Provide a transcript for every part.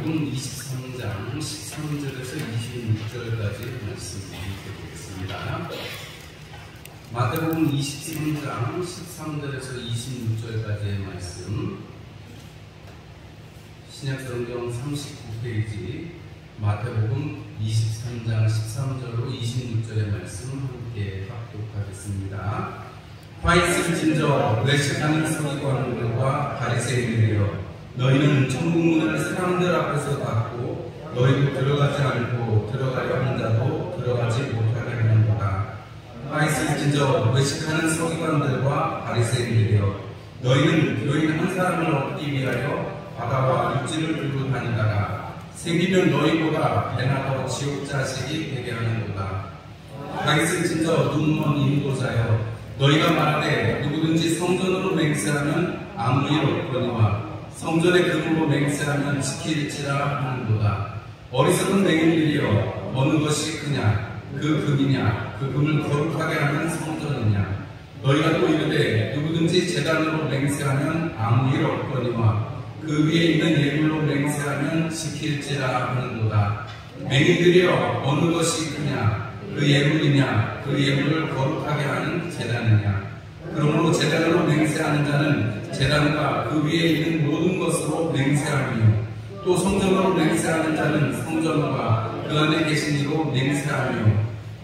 마태복음 23장 13절에서 26절까지 말씀 드리겠습니다. 마태복음 23장 13절에서 26절까지의 말씀, 신약성경 39페이지 마태복음 23장 13절로 26절의 말씀 함께 합독하겠습니다. 화 있을진저 외식하는 서기관들과 바리새인들이여, 너희는 천국문을 사람들 앞에서 닫고 너희도 들어가지 않고 들어가려 하는 자도 들어가지 못하게 하는도다. 화 있을진저 외식하는 서기관들과 바리새인들이여, 너희는 교인 한 사람을 얻기 위하여 바다와 육지를 들고 다니다가 생기면 너희보다 배나 더 지옥 자식이 되게 하는도다. 화 있을진저 눈먼 인도자여, 너희가 말하되 누구든지 성전으로 맹세하면 아무 일 없거니와 성전의 금으로 맹세하면 지킬지라 하는도다. 어리석은 맹인들이여, 어느 것이 크냐? 그 금이냐? 그 금을 거룩하게 하는 성전이냐? 너희가 또 이르되 누구든지 제단으로 맹세하면 아무 일 없거니와 그 위에 있는 예물로 맹세하면 지킬지라 하는도다. 맹인들이여, 어느 것이 크냐? 그 예물이냐? 그 예물을 거룩하게 하는 제단이냐? 그러므로 제단으로 맹세하는 자는 제단과 그 위에 있는 모든 것으로 맹세하며, 또 성전으로 맹세하는 자는 성전과 그 안에 계신 이로 맹세하며,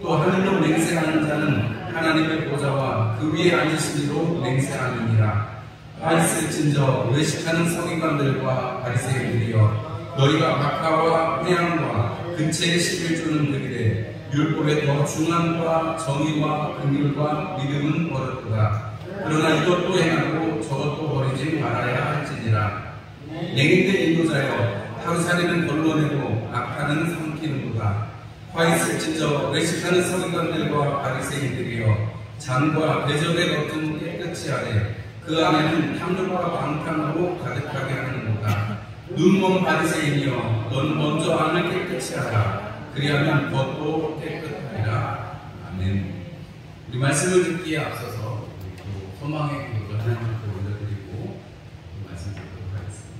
또 하늘로 맹세하는 자는 하나님의 보좌와 그 위에 앉으신 이로 맹세하느니라. 화 있을진저 외식하는 서기관들과 바리새인들이여, 너희가 박하와 회양과 근처에 11조는 드리되 율법의 더 중함과 정의와 긍휼과 믿음은 버렸도다. 그러나 이것도 행하고 저것도 버리지 말아야 할지니라. 맹인된 인도자여, 하루살이는 걸러내고 악하는 삼키는도다. 화 있을진저 외식하는 서기관들과 바리새인들이여, 잔과 대접의 겉은 깨끗이 하되 그 안에는 탐욕과 방탕으로 가득하게 하는도다. 눈먼 바리새인이여, 너는 먼저 안을 깨끗이 하라. 그리하면 겉도 깨끗하리라. 아멘. 우리 말씀을 듣기에 앞서서 소망의 기도를 하나님께 올려드리고 말씀 듣도록 하겠습니다.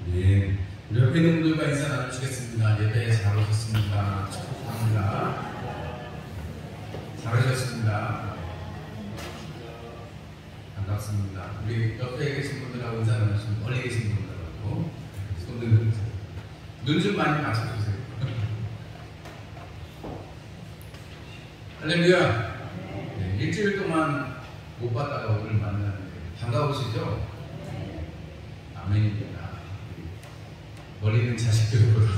네. 우리 옆에 있는 분들과 인사 나누시겠습니다. 예배에 잘 오셨습니다. 축복합니다. 잘하셨습니다. 반갑습니다. 우리 옆에 계신 분들하고 인사 나누시면 멀리 계신 분들하고 손들 눈 좀 많이 맞춰주세요. 할렐루야. 네, 일주일 동안 못 봤다가 오늘 만나는데 반가우시죠? 아멘입니다. 멀리 있는 자식들보다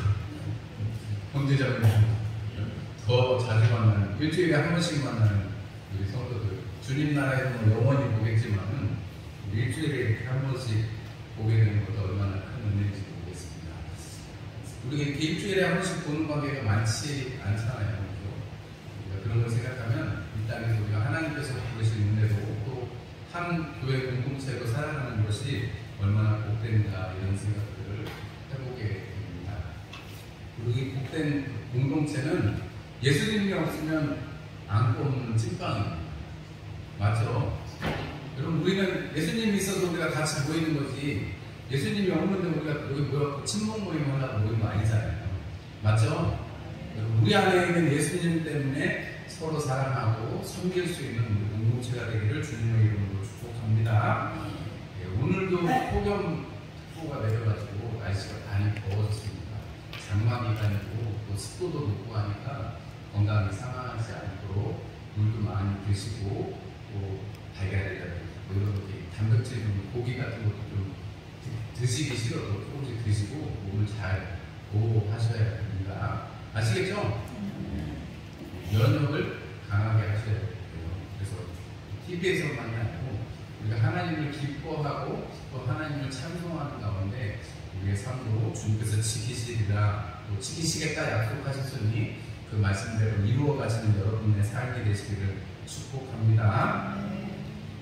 형제자매들 더 자주 만나는, 일주일에 한 번씩 만나는 우리 성도들, 주님 나라에서는 영원히 보겠지만은 일주일에 이렇게 한 번씩 보게 되는 것도 얼마나 큰 은혜인지 모르겠습니다. 우리가 이렇게 일주일에 한 번씩 보는 관계가 많지 않잖아요. 그러니까 그런 걸 생각하면 이 땅에서 우리가 하나님께서 부르신 은혜로 또 한 교회 공동체로 살아가는 것이 얼마나 복된다, 이런 생각들을 해보게 됩니다. 그리고 이 복된 공동체는 예수님이 없으면 안고 없는 찐빵입니다. 맞죠? 여러분, 우리는 예수님이 있어서 우리가 같이 모이는 거지, 예수님이 없는데 우리가 여기 모여서 친목 모임 하려고 모이는 거 아니잖아요. 맞죠? 우리 안에 있는 예수님 때문에 서로 사랑하고 섬길 수 있는 우리 공동체가 되기를 주님의 이름으로 축복합니다. 예, 오늘도 폭염특보가 내려가지고 날씨가 많이 더워졌습니다. 장마 기간이고 또 습도도 높고 하니까 건강이 상하지 않도록 물도 많이 드시고, 또 달걀이라든지 뭐 이런 단백질 고기 같은 것도 좀 드시기 싫어도 조금씩 드시고 몸을 잘 보호하셔야 됩니다. 아시겠죠? 면역을 강하게 하셔야 돼요. 그래서 TV에서만이 아니고 우리가 하나님을 기뻐하고 또 하나님을 찬송하는 가운데 우리의 삶으로 주님께서 지키시리라, 또 지키시겠다 약속하셨으니 그 말씀대로 이루어 가시는 여러분의 삶이 되시기를 축복합니다.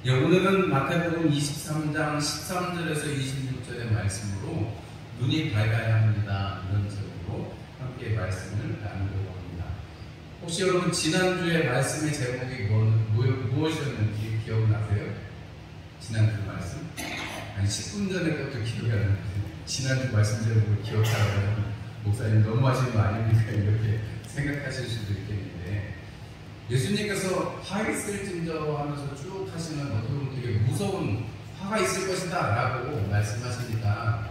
예, 오늘은 마태복음 23장 13절에서 26절의 말씀으로 눈이 밝아야 합니다. 이런 제목으로 함께 말씀을 나누려고 합니다. 혹시 여러분 지난주에 말씀의 제목이 무엇이었는지 기억나세요? 지난주 말씀? 한 10분 전에 것도 기억이 안 나는데 지난주 말씀 제목을 기억하라고 목사님 너무하신 거 아닙니까? 이렇게 생각하실 수도 있겠는데 예수님께서 화 있을진저 하면서 쭉 하시는 어떻게 보면 되게 무서운 화가 있을 것이다 라고 말씀하시니까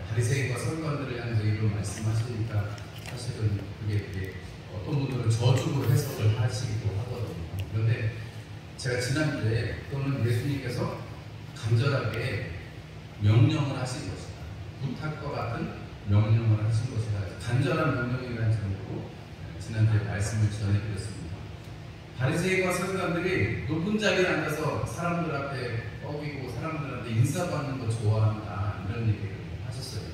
바리새인과 서기관들을 향해서 이런 말씀하시니까 사실은 그게 어떤 분들은 저주로 해석을 하시기도 하거든요. 그런데 제가 지난주에 또는 예수님께서 간절하게 명령을 하신 것이다. 부탁과 같은 명령을 하신 것이다. 간절한 명령이라는 제목으로 지난주에 말씀을 전해드렸습니다. 바리새인과 서기관들이 높은 자리에 앉아서 사람들 앞에 뻐기고 사람들한테 인사받는 거 좋아한다 이런 얘기를 하셨어요.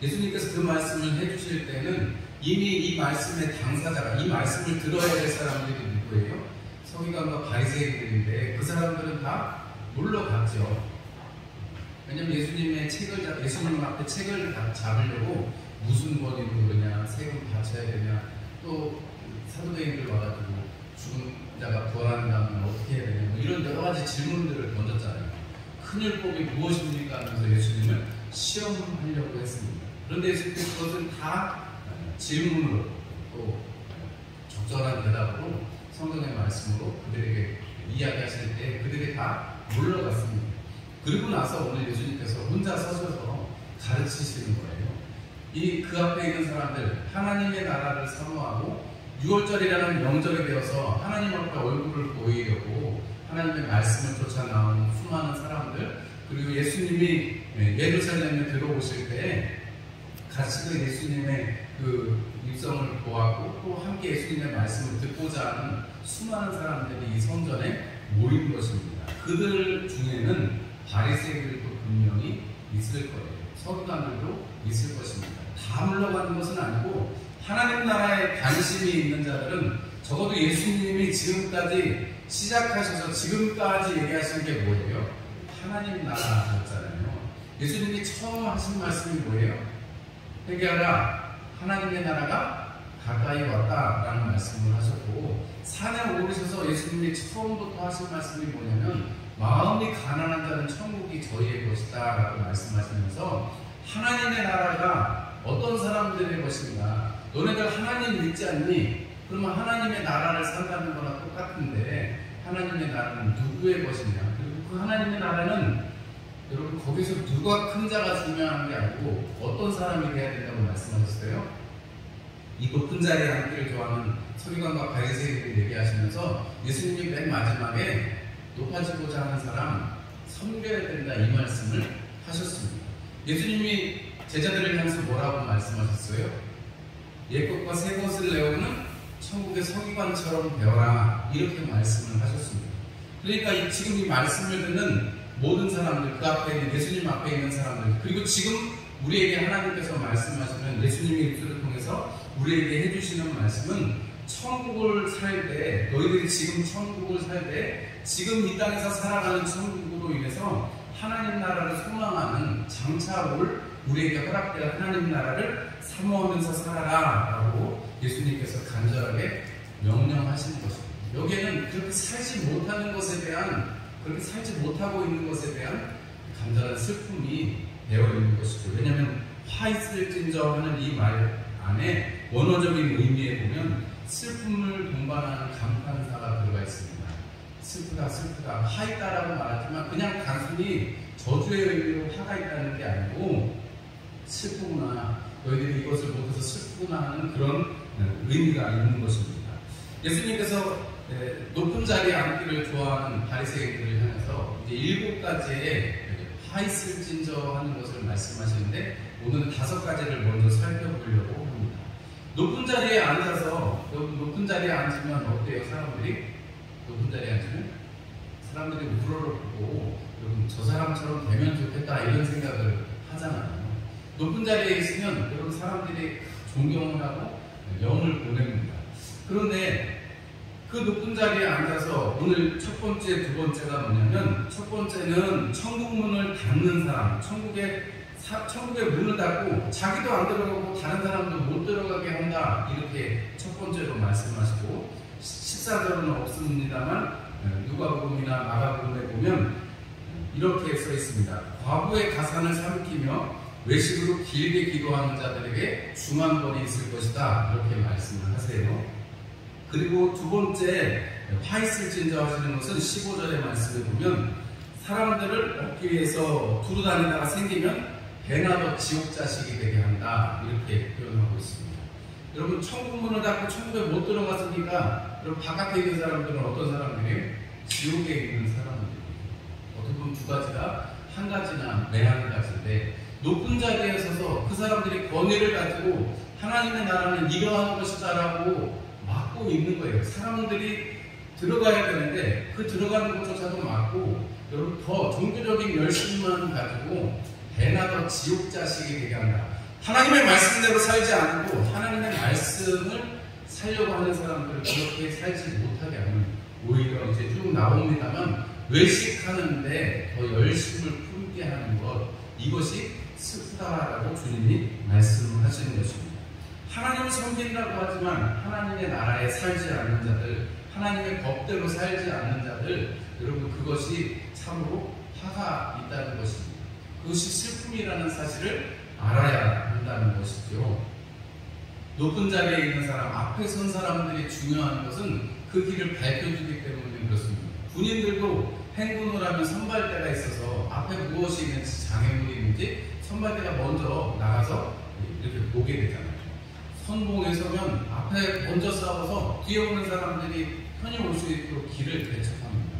예수님께서 그 말씀을 해주실 때는 이미 이 말씀의 당사자가 이 말씀을 들어야 될 사람들이 누구예요? 서기관과 바리새인들인데 그 사람들은 다 물러갔죠. 왜냐면 예수님 앞에 책을 잡으려고 무슨 권위로 그러냐, 세금 바쳐야 되냐, 또 사도행전을 와가지고 죽은 자가 부활한다면 어떻게 해야 되냐, 뭐 이런 여러 가지 질문들을 던졌잖아요. 큰 율법이 무엇입니까? 하면서 예수님을 시험하려고 했습니다. 그런데 예수님께서 그것을 다 질문으로 또 적절한 대답으로 성경의 말씀으로 그들에게 이야기하실 때 그들이 다 물러갔습니다. 그리고 나서 오늘 예수님께서 혼자 서셔서 가르치시는 거예요. 그 앞에 있는 사람들, 하나님의 나라를 사모하고 6월절이라는 명절이 되어서 하나님 앞에 얼굴을 보이려고 하나님의 말씀을 쫓아 나온 수많은 사람들, 그리고 예수님이 예루살렘에 들어오실 때 같이 그 예수님의 그 입성을 보았고 또 함께 예수님의 말씀을 듣고자 하는 수많은 사람들이 이 성전에 모인 것입니다. 그들 중에는 바리새인들도 분명히 있을 거예요. 서기관들도 있을 것입니다. 다 물러가는 것은 아니고 하나님 나라에 관심이 있는 자들은 적어도 예수님이 지금까지 시작하셔서 지금까지 얘기하신 게 뭐예요? 하나님 나라였잖아요. 예수님이 처음 하신 말씀이 뭐예요? 회개하라, 하나님의 나라가 가까이 왔다라는 말씀을 하셨고, 산에 오르셔서 예수님이 처음부터 하신 말씀이 뭐냐면 마음이 가난한 자는 천국이 저희의 것이다 라고 말씀하시면서 하나님의 나라가 어떤 사람들의 것인가, 너네들 하나님 믿지 않니? 그러면 하나님의 나라를 산다는 거랑 똑같은데 하나님의 나라는 누구의 것이냐? 그리고 그 하나님의 나라는 여러분 거기서 누가 큰 자가 중요한 게 아니고 어떤 사람이 돼야 된다고 말씀하셨어요? 이 높은 자리에 앉기를 좋아하는 서기관과 바리새인들이 얘기하시면서 예수님이 맨 마지막에 높아지고자 하는 사람 섬겨야 된다 이 말씀을 하셨습니다. 예수님이 제자들을 향해서 뭐라고 말씀하셨어요? 옛것과 새것을 내어오는 천국의 서기관처럼 되어라 이렇게 말씀을 하셨습니다. 그러니까 지금 이 말씀을 듣는 모든 사람들, 그 앞에 있는 예수님 앞에 있는 사람들, 그리고 지금 우리에게 하나님께서 말씀하시는 예수님의 입술을 통해서 우리에게 해주시는 말씀은 천국을 살 때, 너희들이 지금 천국을 살 때 지금 이 땅에서 살아가는 천국으로 인해서 하나님 나라를 소망하는 장차 올 우리에게 허락될 하나님 나라를 사모하면서 살아라 라고 예수님께서 간절하게 명령하시는 것입니다. 여기에는 그렇게 살지 못하는 것에 대한, 그렇게 살지 못하고 있는 것에 대한 간절한 슬픔이 되어 있는 것이죠. 왜냐하면 화 있을진저 하는 이 말 안에 원어적인 의미에 보면 슬픔을 동반하는 감탄사가 들어가 있습니다. 슬프다 화 있다라고 말하지만 그냥 단순히 저주의 의미로 화가 있다는 게 아니고 슬프구나, 너희들이 이것을 못해서 슬프구나 하는 그런 의미가 있는 것입니다. 예수님께서 높은 자리에 앉기를 좋아하는 바리새인들을 향해서 이제 7가지의 화 있을진저 하는 것을 말씀하시는데 오늘은 5가지를 먼저 살펴보려고 합니다. 높은 자리에 앉아서, 높은 자리에 앉으면 어때요? 사람들이? 높은 자리에 앉으면? 사람들이 우러러보고 여러분 저 사람처럼 되면 좋겠다 이런 생각을 하잖아요. 높은 자리에 있으면 여러분 사람들이 존경을 하고 영을 보냅니다. 그런데 그 높은 자리에 앉아서 오늘 첫 번째, 두 번째가 뭐냐면, 첫 번째는 천국 문을 닫는 사람, 천국의 문을 닫고 자기도 안 들어가고 다른 사람도 못 들어가게 한다, 이렇게 첫 번째로 말씀하시고, 14절은 없습니다만 누가복음이나 마가복음에 보면 이렇게 써 있습니다. 과부의 가산을 삼키며 외식으로 길게 기도하는 자들에게 중한 벌이 있을 것이다, 이렇게 말씀을 하세요. 그리고 두 번째, 화 있을 진저 하시는 것은 15절의 말씀에 보면 사람들을 얻기 위해서 두루 다니다가 생기면 배나 더 지옥 자식이 되게 한다, 이렇게 표현하고 있습니다. 여러분, 천국 문을 닫고 천국에 못 들어갔으니까 여러분 바깥에 있는 사람들은 어떤 사람들이에요? 지옥에 있는 사람들이에요. 어떻게 보면 두 가지가 한 가지나 매한 가지인데, 높은 자리에 서서 그 사람들이 권위를 가지고 하나님의 나라는 이러한 것이다라고 막고 있는 거예요. 사람들이 들어가야 되는데 그 들어가는 것조차도 막고, 여러분 더 종교적인 열심만 가지고 배나 더 지옥 자식이 되게 한다. 하나님의 말씀대로 살지 않고 하나님의 말씀을 살려고 하는 사람들을 그렇게 살지 못하게 하는, 오히려 이제 쭉 나옵니다만 외식하는데 더 열심을 품게 하는 것, 이것이 슬프다라고 주님이 말씀하시는 것입니다. 하나님을 섬긴다고 하지만 하나님의 나라에 살지 않는 자들, 하나님의 법대로 살지 않는 자들, 여러분 그것이 참으로 화가 있다는 것입니다. 그것이 슬픔이라는 사실을 알아야 한다는 것이죠. 높은 자리에 있는 사람, 앞에 선 사람들이 중요한 것은 그 길을 밝혀주기 때문에 그렇습니다. 군인들도 행군을 하면 선발대가 있어서 앞에 무엇이 있는지, 장애물이 있는지 선발대가 먼저 나가서 이렇게 보게 되잖아요. 선봉에 서면 앞에 먼저 싸워서 뒤에 오는 사람들이 편히 올 수 있도록 길을 개척합니다.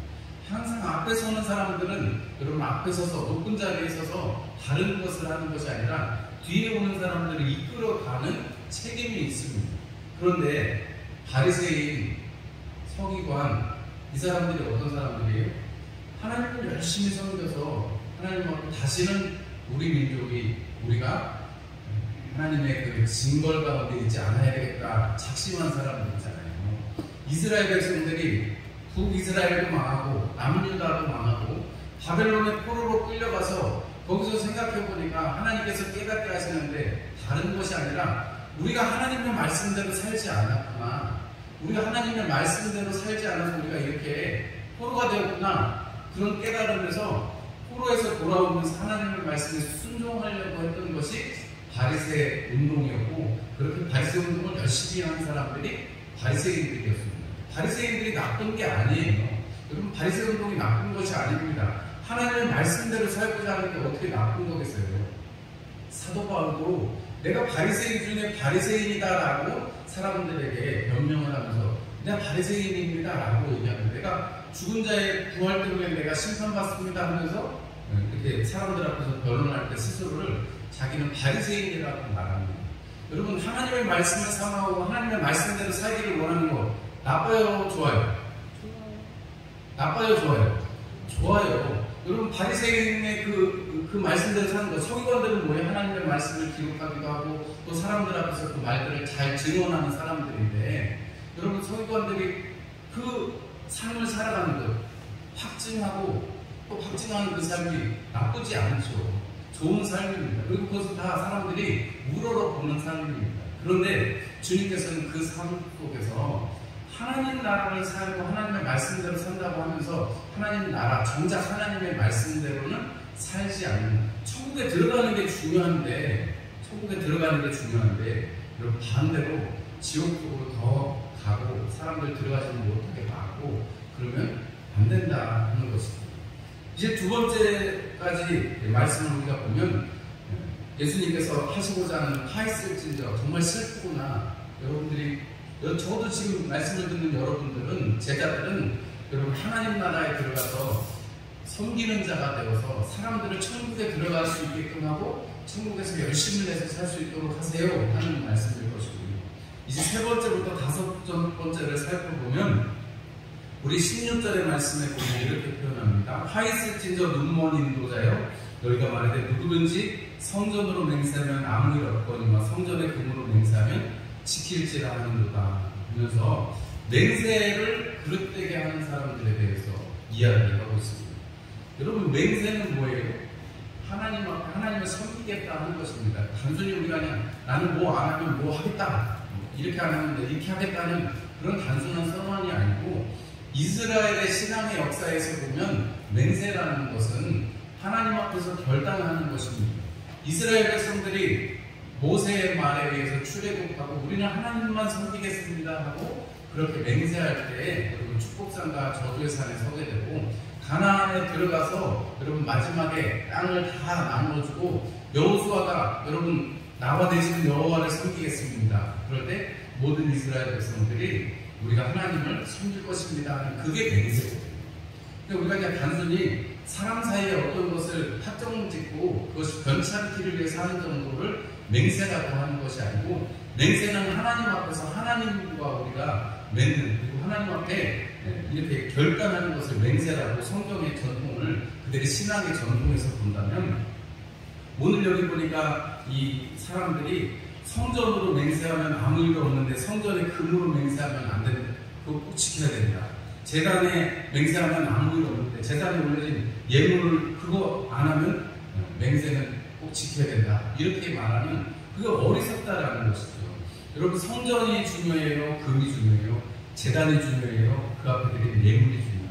항상 앞에 서는 사람들은, 여러분 앞에 서서 높은 자리에 서서 다른 것을 하는 것이 아니라 뒤에 오는 사람들을 이끌어가는 책임이 있습니다. 그런데 바리새인, 서기관, 이 사람들이 어떤 사람들이에요? 하나님을 열심히 섬겨서 하나님 앞에 다시는 우리 민족이, 우리가 하나님의 그 징벌 가운데 있지 않아야 되겠다 작심한 사람들이잖아요. 이스라엘 백성들이 북이스라엘도 망하고 남유다도 망하고 바벨론의 포로로 끌려가서 거기서 생각해보니까 하나님께서 깨닫게 하시는데 다른 것이 아니라 우리가 하나님의 말씀대로 살지 않았구나, 우리가 하나님의 말씀대로 살지 않아서 우리가 이렇게 포로가 되었구나, 그런 깨달음에서 포로에서 돌아오면서 하나님의 말씀에 순종하려고 했던 것이 바리새 운동이었고, 그렇게 바리새 운동을 열심히 하는 사람들이 바리새인들이었습니다. 바리새인들이 나쁜 게 아니에요. 여러분 바리새 운동이 나쁜 것이 아닙니다. 하나님의 말씀대로 살고자 하는 게 어떻게 나쁜 거겠어요? 사도 바울도 내가 바리새인 중에 바리새인이다라고 사람들에게 변명을 하면서 내가 바리새인입니다라고 얘기하는데, 내가 죽은 자의 부활 때문에 내가 심판받습니다 하면서 이렇게 사람들 앞에서 변론할 때 스스로를 자기는 바리새인이라고 말합니다. 여러분 하나님의 말씀을 삼아오고 하나님의 말씀대로 살기를 원하는 거 나빠요, 좋아요? 나빠요, 좋아요? 좋아요. 여러분 바리새인의 그 말씀대로 사는 거, 서기관들은 뭐예요? 하나님의 말씀을 기록하기도 하고 또 사람들 앞에서 그 말들을 잘 증언하는 사람들인데, 여러분 서기관들이 그 삶을 살아가는 것, 확증하고 또 확증하는 그 삶이 나쁘지 않죠. 좋은 삶입니다. 그리고 그것은 다 사람들이 우러러보는 삶입니다. 그런데 주님께서는 그 삶 속에서 하나님 나라를 살고 하나님의 말씀대로 산다고 하면서 하나님 나라, 정작 하나님의 말씀대로는 살지 않는, 천국에 들어가는 게 중요한데 여러분 반대로 지옥 쪽으로 더 가고 사람들 들어가지 못하게 막고 그러면 안 된다 하는 것입니다. 이제 두 번째까지 말씀을 우리가 보면 예수님께서 하시고자 하는 화 있을진저, 정말 슬프구나. 여러분들이, 저도 지금 말씀을 듣는 여러분들은, 제자들은 여러분 하나님 나라에 들어가서 섬기는 자가 되어서 사람들을 천국에 들어갈 수 있게끔 하고 천국에서 열심을 내서 살 수 있도록 하세요 하는 말씀일 것이고요. 이제 세 번째부터 다섯 번째를 살펴보면 우리 16절의 말씀에 보면 이렇게 표현합니다. 화 있을진저 눈먼 인도자여, 너희가 말하되 누구든지 성전으로 맹세하면 아무 일 없거니와 성전의 금으로 맹세하면 지킬지라 하는도다 하면서 맹세를 그릇되게 하는 사람들에 대해서 이야기하고 있습니다. 여러분, 맹세는 뭐예요? 하나님을 섬기겠다 하는 것입니다. 단순히 우리가 그냥 나는 뭐 안 하면 뭐 하겠다, 이렇게 안 하면 이렇게 하겠다는 그런 단순한 선언이 아니고, 이스라엘의 신앙의 역사에서 보면 맹세라는 것은 하나님 앞에서 결단하는 것입니다. 이스라엘 백성들이 모세의 말에 의해서 출애굽하고 우리는 하나님만 섬기겠습니다 하고 그렇게 맹세할 때 여러분 축복산과 저주의 산에 서게 되고, 가나안에 들어가서 여러분 마지막에 땅을 다 나눠주고 여호수아가 여러분 나와 대신 여호와를 섬기겠습니다. 그럴 때 모든 이스라엘 백성들이 우리가 하나님을 섬길 것입니다 하는 그게 맹세거든요. 근데 우리가 그냥 단순히 사람 사이에 어떤 것을 확정 짓고 그것이 변찮기를 위해서 하는 정도를 맹세라고 하는 것이 아니고, 맹세는 하나님 앞에서 하나님과 우리가 맺는, 그리고 하나님 앞에 이렇게 결단하는 것을 맹세라고 성경의 전통을 그들의 신앙의 전통에서 본다면, 오늘 여기 보니까 이 사람들이 성전으로 맹세하면 아무 일도 없는데 성전에 금으로 맹세하면 안 된다, 그거 꼭 지켜야 된다. 제단에 맹세하면 아무 일도 없는데 제단에 올려진 예물을 그거 안 하면 맹세는 꼭 지켜야 된다, 이렇게 말하는 그게 어리석다라는 것이죠. 여러분, 성전이 중요해요? 금이 중요해요? 제단이 중요해요? 그 앞에 드린 예물이 중요해요?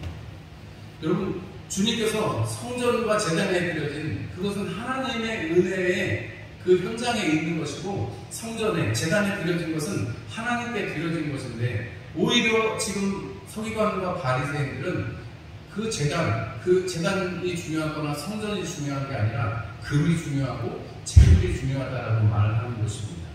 여러분, 주님께서 성전과 제단에 드려진 그것은 하나님의 은혜의 그 현장에 있는 것이고, 성전에 제단에 드려진 것은 하나님께 드려진 것인데, 오히려 지금 서기관과 바리새인들은 그 제단이 중요하거나 성전이 중요한 게 아니라 금이 중요하고 재물이 중요하다라고 말을 하는 것입니다.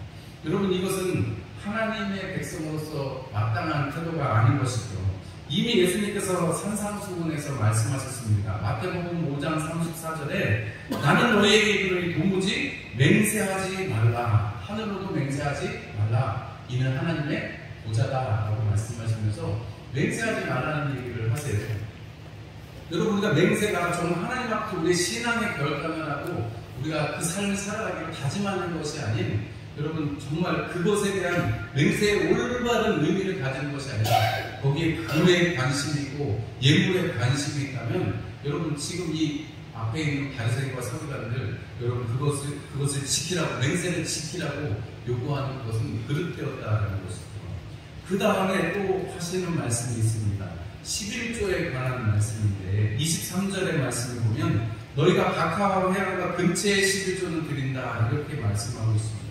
여러분, 이것은 하나님의 백성으로서 마땅한 태도가 아닌 것이죠. 이미 예수님께서 산상수훈에서 말씀하셨습니다. 마태복음 5장 34절에 나는 너희에게 이르노니 도무지 맹세하지 말라, 하늘로도 맹세하지 말라, 이는 하나님의 보좌다 라고 말씀하시면서 맹세하지 말라는 얘기를 하세요. 여러분, 우리가 맹세가 정말 하나님 앞에 우리의 신앙의 결단을 하고 우리가 그 삶을 살아가기를 다짐하는 것이 아닌, 여러분 정말 그것에 대한 맹세의 올바른 의미를 가지는 것이 아니라 거기에 금에 관심이 있고 예물에 관심이 있다면, 여러분 지금 이 앞에 있는 바리새인과 서기관들, 여러분 그것을 지키라고, 맹세를 지키라고 요구하는 것은 그릇되었다라는 것이죠. 그 다음에 또 하시는 말씀이 있습니다. 11조에 관한 말씀인데 23절의 말씀을 보면 너희가 박하와 회양과 근처에 11조는 드린다, 이렇게 말씀하고 있습니다.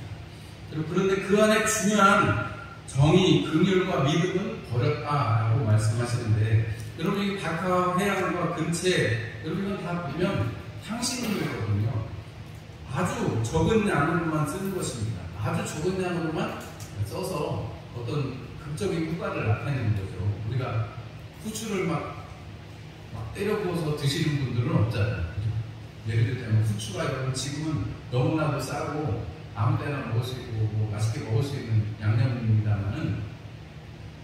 그런데 그 안에 중요한 정의, 긍휼과 믿음은 버렸다라고 말씀하시는데, 여러분 이 박하와 회양과 근처에, 여러분 이건 다 보면 향신료거든요. 아주 적은 양으로만 쓰는 것입니다. 아주 적은 양으로만 써서 어떤 극적인 효과를 나타내는 거죠. 우리가 후추를 막 때려 부어서 드시는 분들은 없잖아요. 예를 들면 후추가 여러분 지금은 너무나도 싸고 아무 때나 먹을 수 있고 뭐 맛있게 먹을 수 있는 양념입니다만은,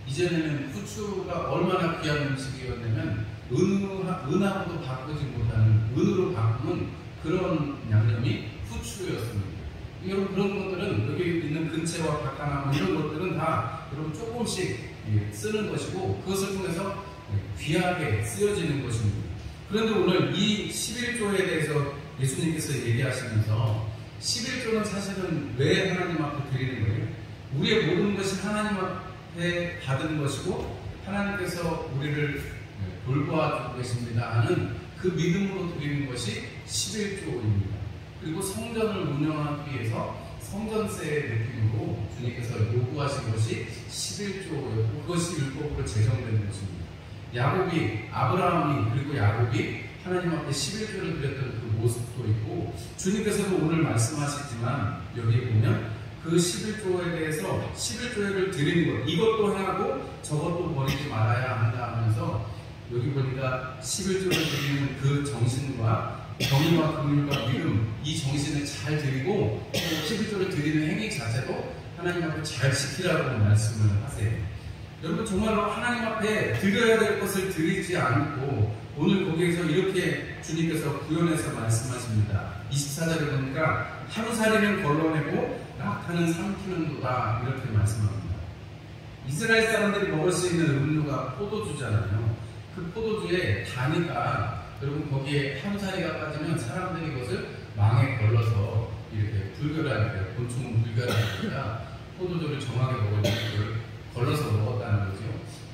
이전에는 후추가 얼마나 귀한 음식이었냐면 은하고도 바꾸지 못하는, 은으로 바꾸는 그런 양념이 후추였습니다. 여러분 그런 것들은 여기 있는 근체와 박하나무 이런 것들은 다 여러분 조금씩 쓰는 것이고 그것을 통해서 귀하게 쓰여지는 것입니다. 그런데 오늘 이 11조에 대해서 예수님께서 얘기하시면서 11조는 사실은 왜 하나님 앞에 드리는 거예요? 우리의 모든 것이 하나님 앞에 받은 것이고 하나님께서 우리를 돌보아주고 계십니다 하는 그 믿음으로 드리는 것이 11조입니다. 그리고 성전을 운영하기 위해서 성전세의 느낌으로 주님께서 요구하신 것이 11조였고 그것이 율법으로 제정된 것입니다. 아브라함이 그리고 야곱이 하나님 앞에 11조를 드렸던 그 모습도 있고, 주님께서도 오늘 말씀하시지만 여기에 보면 그 11조에 대해서 11조를 드리는 것, 이것도 행하고 저것도 버리지 말아야 한다 하면서 여기 보니까 11조를 드리는 그 정신과 정의와 긍휼과 믿음, 이 정신을 잘 드리고 11조를 드리는 행위 자체도 하나님 앞에 잘 지키라고 말씀을 하세요. 여러분 정말로 하나님 앞에 드려야 될 것을 드리지 않고, 오늘 거기에서 이렇게 주님께서 구현해서 말씀하십니다. 24절에 보니까 하루살이는 걸러내고 낙타는 삼키는도다, 이렇게 말씀합니다. 이스라엘 사람들이 먹을 수 있는 음료가 포도주잖아요. 그 포도주의 단위가 여러분 거기에 한 사리가 빠지면 사람들이 그것을 망에 걸러서 이렇게 불결하니까 곤충은 불결하니까 포도주를 정하게 먹을 때 그걸 걸러서 먹었다는 거죠.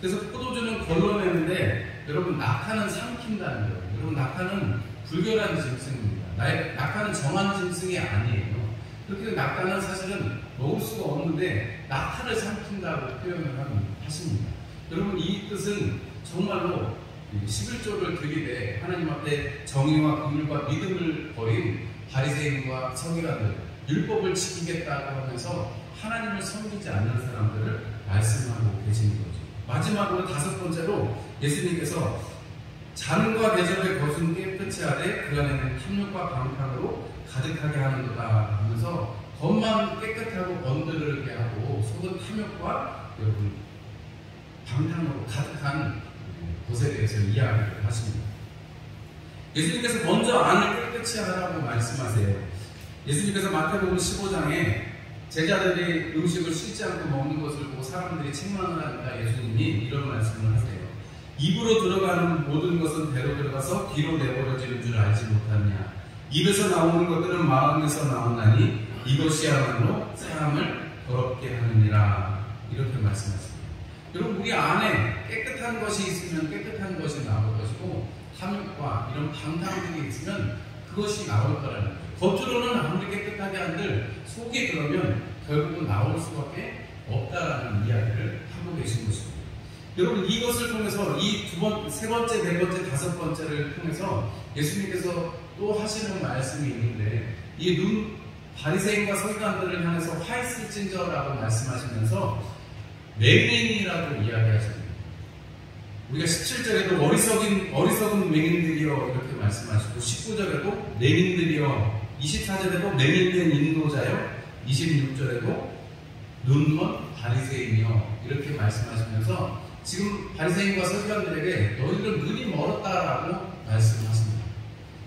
그래서 포도주는 걸러내는데 여러분 낙타는 삼킨다는 거예요. 여러분 낙타는 불결한 짐승입니다. 낙타는 정한 짐승이 아니에요. 그렇게 낙타는 사실은 먹을 수가 없는데 낙타를 삼킨다고 표현을 하십니다. 여러분 이 뜻은 정말로 11조를 드리되 하나님 앞에 정의와 긍휼과 믿음을 버린 바리새인과 서기관들, 율법을 지키겠다고 하면서 하나님을 섬기지 않는 사람들을 말씀하고 계시는 거죠. 마지막으로 5번째로 예수님께서 잔과 대접의 것은 깨끗이 하되 그 안에는 탐욕과 방탕으로 가득하게 하는도다 하면서 겉만 깨끗하고 번드르게 하고 속은 탐욕과 여러분 방탕으로 가득한 것에 대해서 이야기를 하십니다. 예수님께서 먼저 안을 깨끗이 하라고 말씀하세요. 예수님께서 마태복음 15장에 제자들이 음식을 씻지 않고 먹는 것을 보고 사람들이 책망을 하니까 예수님이 이런 말씀을 하세요. 입으로 들어가는 모든 것은 배로 들어가서 뒤로 내버려지는 줄 알지 못하느냐. 입에서 나오는 것들은 마음에서 나오나니 이것이야말로 사람을 더럽게 하느니라. 이렇게 말씀하십니다. 여러분 우리 안에 깨끗한 것이 있으면 깨끗한 것이 나올 것이고 탐욕과 이런 방탕들이 있으면 그것이 나올 거라는 거죠. 겉으로는 아무리 깨끗하게 한들 속이 그러면 결국은 나올 수밖에 없다라는 이야기를 하고 계신 것입니다. 여러분 이것을 통해서 이 세 번째, 네 번째, 5번째를 통해서 예수님께서 또 하시는 말씀이 있는데 이 바리새인과 서기관들을 향해서 화 있을진저라고 말씀하시면서 맹인이라고 이야기하십니다. 우리가 17절에도 어리석은 맹인들이여 이렇게 말씀하시고 19절에도 맹인들이여 24절에도 맹인된 인도자여 26절에도 눈먼 바리새인이여 이렇게 말씀하시면서 지금 바리새인과 서기관들에게 너희들은 눈이 멀었다라고 말씀하십니다.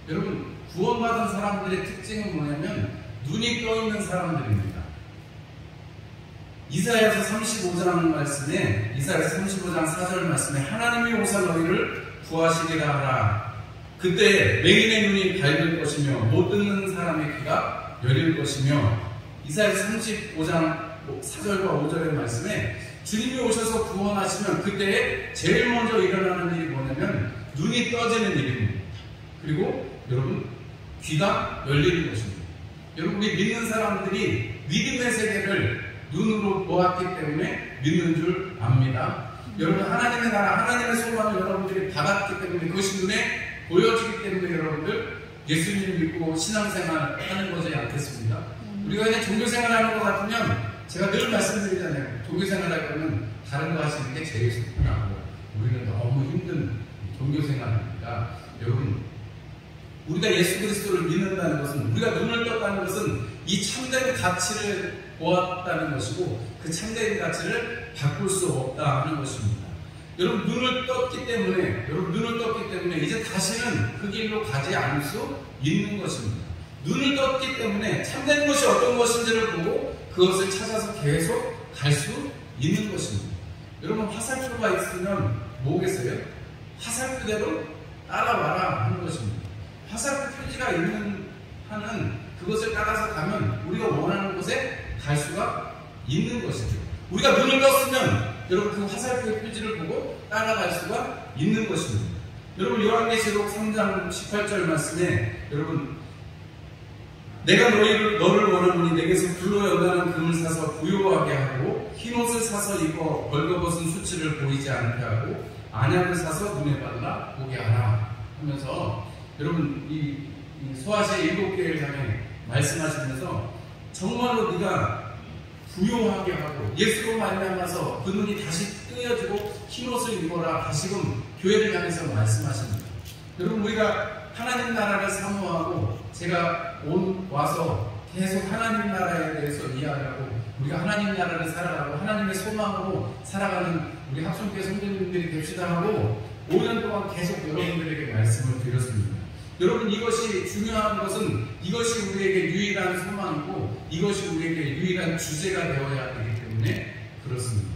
여러분 구원받은 사람들의 특징은 뭐냐면 눈이 떠있는 사람들입니다. 이사야서 35장 말씀에 이사야서 35장 4절 말씀에 하나님이 오사 너희를 구하시리라 하라. 그때 맹인의 눈이 밝을 것이며 못 듣는 사람의 귀가 열릴 것이며 이사야서 35장 4절과 5절의 말씀에 주님이 오셔서 구원하시면 그때 제일 먼저 일어나는 일이 뭐냐면 눈이 떠지는 일입니다. 그리고 여러분 귀가 열리는 것입니다. 여러분 우리 믿는 사람들이 믿음의 세계를 눈으로 보았기 때문에 믿는 줄 압니다. 여러분 하나님의 나라, 하나님의 소망을 여러분들이 받았기 때문에 그것이 눈에 보여지기 때문에 여러분들 예수님을 믿고 신앙생활 하는 거지 않겠습니까? 우리가 그냥 종교생활 하는 것 같으면 제가 늘 말씀드리잖아요. 종교생활 할 거면 다른 거 하시는 게 제일 쉽구나. 우리는 너무 힘든 종교생활입니다. 여러분 우리가 예수 그리스도를 믿는다는 것은 우리가 눈을 떴다는 것은 이 참된 가치를 보았다는 것이고 그 참된 가치를 바꿀 수 없다 하는 것입니다. 여러분 눈을 떴기 때문에 이제 다시는 그 길로 가지 않을 수 있는 것입니다. 눈을 떴기 때문에 참된 것이 어떤 것인지를 보고 그것을 찾아서 계속 갈 수 있는 것입니다. 여러분 화살표가 있으면 뭐겠어요? 화살표대로 따라와라 하는 것입니다. 화살표 표지가 있는 한은 그것을 따라서 가면 우리가 원하는 곳에 갈 수가 있는 것이죠. 우리가 눈을 떴으면 여러분 그 화살표의 표지를 보고 따라갈 수가 있는 것입니다. 여러분 요한계시록 3장 18절 말씀에 여러분 내가 너를 원하노니 내게서 불로 연단한 금을 사서 부요하게 하고 흰옷을 사서 입어 벌거벗은 수치를 보이지 않게 하고 안약을 사서 눈에 발라 보게 하라 하면서 여러분 이 소아시아 7개를 향해 말씀하시면서 정말로 네가 부요하게 하고 예수로 말미암아서 그 눈이 다시 뜨여지고 흰옷을 입어라 다시금 교회를 향해서 말씀하십니다. 여러분 우리가 하나님 나라를 사모하고 제가 와서 계속 하나님 나라에 대해서 이야기하고 우리가 하나님 나라를 살아가고 하나님의 소망으로 살아가는 우리 학생교회 성도님들이 됩시다 하고 5년 동안 계속 여러분들에게 말씀을 드렸습니다. 여러분 이것이 중요한 것은 이것이 우리에게 유일한 소망이고 이것이 우리에게 유일한 주제가 되어야 되기 때문에 그렇습니다.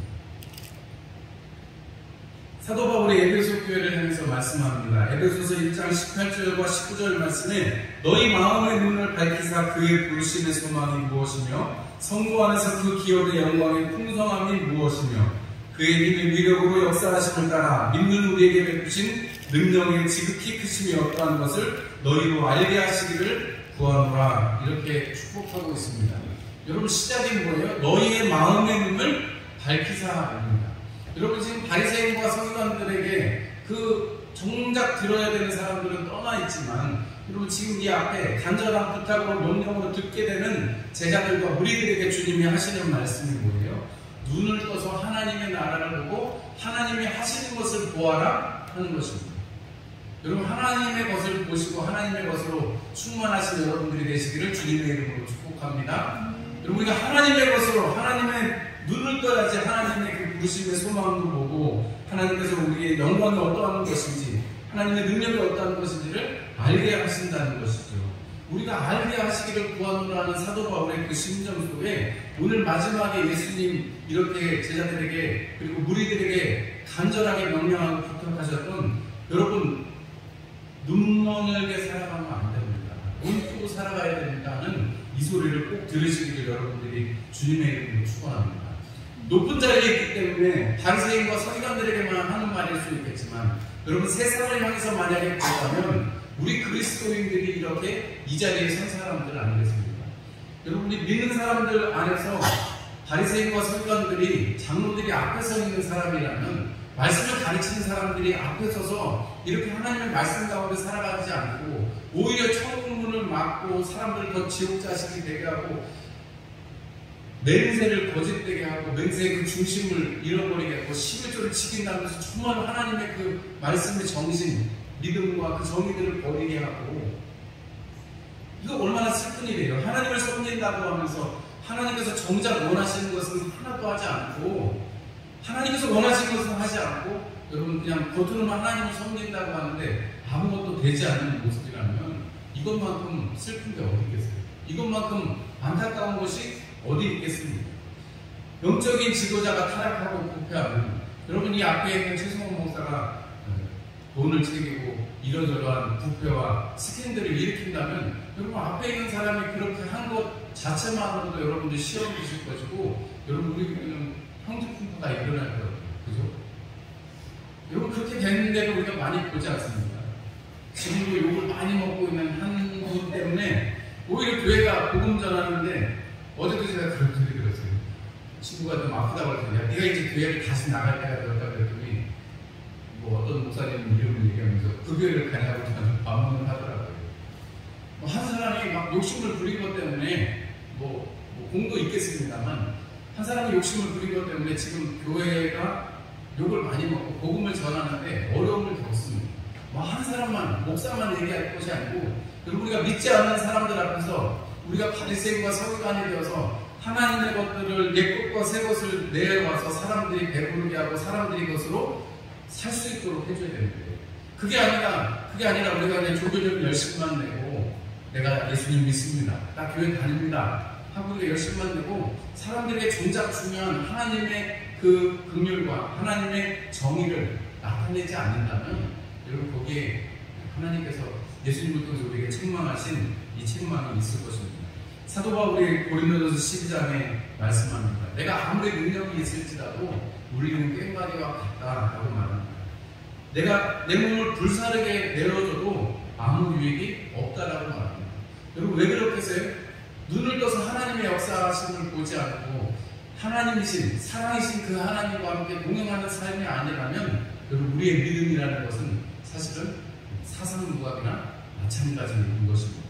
사도 바울이 에베소 교회를 향해서 말씀합니다. 에베소서 1장 18절과 19절 말씀에 너희 마음의 눈을 밝히사 그의 부르심의 소망이 무엇이며 성도 안에서 그 기업의 영광의 풍성함이 무엇이며 그의 힘의 위력으로 역사하심을 따라 믿는 우리에게 베푸신 능력의 지극히 크심이 어떠한 것을 너희로 알게 하시기를 구하노라. 이렇게 축복하고 있습니다. 여러분, 시작이 뭐예요? 너희의 마음의 눈을 밝히사입니다. 여러분, 지금 바리새인과 서기관들에게 그 정작 들어야 되는 사람들은 떠나 있지만, 여러분 지금 이 앞에 간절한 부탁으로 명령으로 듣게 되는 제자들과 우리들에게 주님이 하시는 말씀이 뭐예요? 눈을 떠서 하나님의 나라를 보고 하나님이 하시는 것을 보아라 하는 것입니다. 여러분, 하나님의 것을 보시고 하나님의 것으로 충만하신 여러분들이 되시기를 주님의 이름으로 축복합니다. 여러분, 우리가 하나님의 것으로 하나님의 눈을 떠야지 하나님의 그 부르심의 소망도 보고 하나님께서 우리의 영광이 어떠한 것인지 하나님의 능력이 어떠한 것인지를 알게 하신다는 것이죠. 우리가 알게 하시기를 구하노라는 사도 바울의 그 심정 속에 오늘 마지막에 예수님 이렇게 제자들에게 그리고 무리들에게 간절하게 명령하고 부탁하셨던, 여러분 눈먼하게 살아가면 안 됩니다. 눈 뜨고 살아가야 된다는 이 소리를 꼭 들으시기를 여러분들이 주님의 이름으로 축원합니다. 높은 자리에 있기 때문에 바리새인과 서기관들에게만 하는 말일 수 있겠지만, 여러분 세상을 향해서 만약에 본다면 우리 그리스도인들이 이렇게 이 자리에 선 사람들 아니겠습니까? 여러분이 믿는 사람들 안에서 바리새인과 서기관들이 장로들이 앞에 서 있는 사람이라면, 말씀을 가르치는 사람들이 앞에 서서 이렇게 하나님의 말씀 가운데 살아가지 않고 오히려 천국문을 막고 사람들을 더 지옥 자식이 되게 하고 맹세를 거짓되게 하고 맹세의 그 중심을 잃어버리게 하고 11조를 지킨다면서 정말 하나님의 그 말씀의 정신, 믿음과 그 정의들을 버리게 하고, 이거 얼마나 슬픈 일이에요. 하나님을 섬긴다고 하면서 하나님께서 정작 원하시는 것은 하나도 하지 않고, 하나님께서 원하시는 것은 하지 않고, 여러분 그냥 겉으로만 하나님을 섬긴다고 하는데 아무것도 되지 않는 모습이라면 이것만큼 슬픈 게 어디 있겠어요? 이것만큼 안타까운 것이 어디 있겠습니까? 영적인 지도자가 타락하고 부패하면, 여러분 이 앞에 있는 최승원 목사가 돈을 챙기고 이러저러한 부패와 스캔들을 일으킨다면, 여러분 앞에 있는 사람이 그렇게 한 것 자체만으로도 여러분들 시험 드실 것이고, 여러분 우리는 형제품부가 일어날 거예요. 그죠? 여러분 그렇게 됐는데도 우리가 많이 보지 않습니까? 지금도 욕을 많이 먹고 있는 한 분 때문에 오히려 교회가 복음 전하는데, 어제도 제가 그런 소리 들었어요. 친구가 좀 아프다고 해서, 야, 네가 이제 교회를 다시 나갈 때가 되었다 그랬더니, 뭐 어떤 목사님 이름을 얘기하면서 그 교회를 가냐고 저한테 반문을 하더라고요. 한 사람이 막 욕심을 부린 것 때문에, 뭐 공도 있겠습니다만, 한 사람이 욕심을 부린 것 때문에 지금 교회가 욕을 많이 먹고 복음을 전하는데 어려움을 겪습니다. 뭐 한 사람만, 목사만 얘기할 것이 아니고, 그리고 우리가 믿지 않는 사람들 앞에서 우리가 바리새인과 서기관이 되어서 하나님의 것들을 옛 것과 새 것을 내어와서 사람들이 배부르게 하고 사람들이 그것으로 살 수 있도록 해줘야 되는 거예요. 그게 아니라 우리가 그냥 조교적 열심만 내고 내가 예수님 믿습니다, 나 교회 다닙니다 하고 열심만 내고 사람들에게 정작 중요한 하나님의 그 긍휼과 하나님의 정의를 나타내지 않는다면, 여러분 거기에 하나님께서 예수님을 통해서 우리에게 책망하신 이 책망이 있을 것입니다. 사도 바울이 고린도전서 12장에 말씀합니다. 내가 아무리 능력이 있을지라도 우리는 꽹과리와 같다라고 말합니다. 내가 내 몸을 불사르게 내어줘도 아무 유익이 없다라고 말합니다. 여러분 왜 그렇겠어요? 눈을 떠서 하나님의 역사하심을 보지 않고 하나님이신 사랑이신 그 하나님과 함께 동행하는 삶이 아니라면, 여러분 우리의 믿음이라는 것은 사실은 사상무각이나 마찬가지인 것입니다.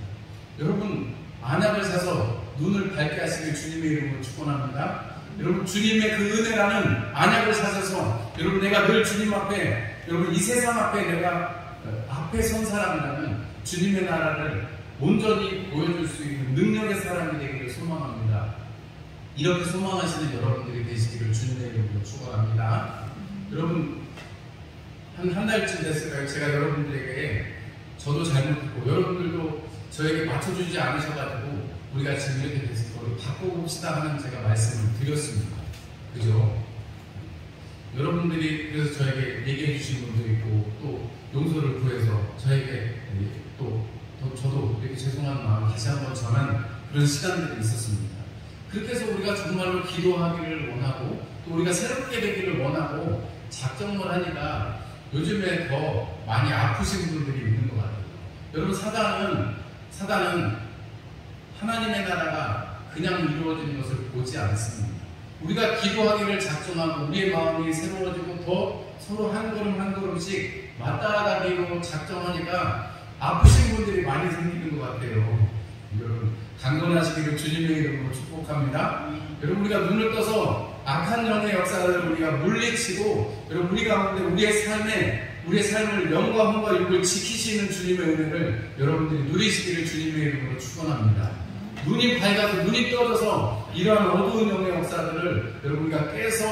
여러분 안약을 사서 눈을 밝게 하시길 주님의 이름으로 축원합니다. 여러분 주님의 그 은혜라는 안약을 사셔서, 여러분 내가 늘 주님 앞에, 여러분 이 세상 앞에 내가 앞에 선 사람이라면 주님의 나라를 온전히 보여줄 수 있는 능력의 사람이 되기를 소망합니다. 이렇게 소망하시는 여러분들이 되시기를 주님의 이름으로 축원합니다. 여러분 한 달쯤 됐을까요? 제가 여러분들에게, 저도 잘못했고 여러분들도 저에게 맞춰주지 않으셔가지고 우리가 지금 이렇게 됐을 거를 바꿔봅시다 하는 제가 말씀을 드렸습니다. 그죠? 여러분들이 그래서 저에게 얘기해 주신 분도 있고 또 용서를 구해서 저에게 또 저도 이렇게 죄송한 마음을 다시 한번 전한 그런 시간들이 있었습니다. 그렇게 해서 우리가 정말로 기도하기를 원하고 또 우리가 새롭게 되기를 원하고 작정을 하니까 요즘에 더 많이 아프신 분들이 있는 것 같아요. 여러분, 사단은 하나님의 나라가 그냥 이루어지는 것을 보지 않습니다. 우리가 기도하기를 작정하고 우리의 마음이 새로워지고 더 서로 한 걸음 한 걸음씩 맞따라가기로 작정하니까 아프신 분들이 많이 생기는 것 같아요. 여러분, 강건하시기를 주님의 이름으로 축복합니다. 여러분, 우리가 눈을 떠서 악한 영의 역사를 우리가 물리치고 여러분, 우리 가운데 우리의 삶을 영과 혼과 육을 지키시는 주님의 은혜를 여러분들이 누리시기를 주님의 이름으로 축원합니다. 눈이 밝아서 눈이 떠져서 이러한 어두운 영의 역사들을 여러분 우리가 깨서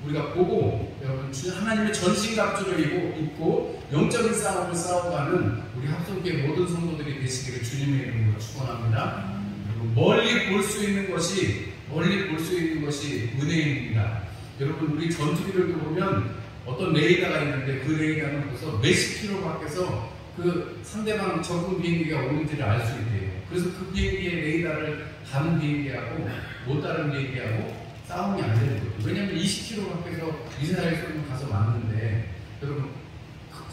우리가 보고 여러분 하나님의 전신갑주를 입고 영적인 싸움을 싸워가는 우리 합성교회 모든 성도들이 되시기를 주님의 이름으로 축원합니다. 여러분, 멀리 볼 수 있는 것이 은혜입니다. 여러분, 우리 전투기들도 보면 어떤 레이더가 있는데 그 레이더는 벌써 몇십 킬로 밖에서 그 상대방 적군 비행기가 오는지를 알 수 있대요. 그래서 그 비행기의 레이더를 다른 비행기하고 못 다른 비행기하고 싸움이 안 되는 거예요. 왜냐하면 20km 밖에서 이스라엘 쏘면 가서 맞는데 여러분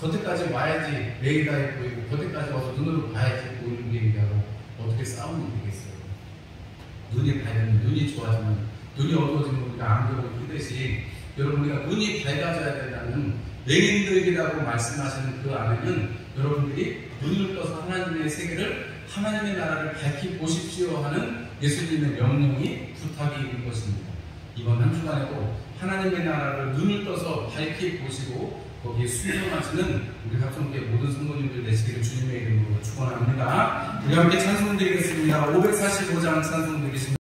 겉에까지 와야지 레이더에 보이고 겉에까지 와서 눈으로 봐야지 보이는 비행기하고 어떻게 싸움이 되겠어요. 눈이 밝으면 눈이 좋아지면 눈이 어두워지면 우리가 안경을 끼듯이 여러분 우리가 눈이 밝아져야 된다는 레닌들이라고 말씀하시는 그 안에는 여러분들이 눈을 떠서 하나님의 세계를 하나님의 나라를 밝히 보십시오 하는 예수님의 명령이 부탁이 있는 것입니다. 이번 한 주간에도 하나님의 나라를 눈을 떠서 밝히 보시고 거기에 순종하시는 우리 합성교회 모든 성도님들 되시기를 주님의 이름으로 축원합니다. 우리 함께 찬송 드리겠습니다. 545장 찬송 드리겠습니다.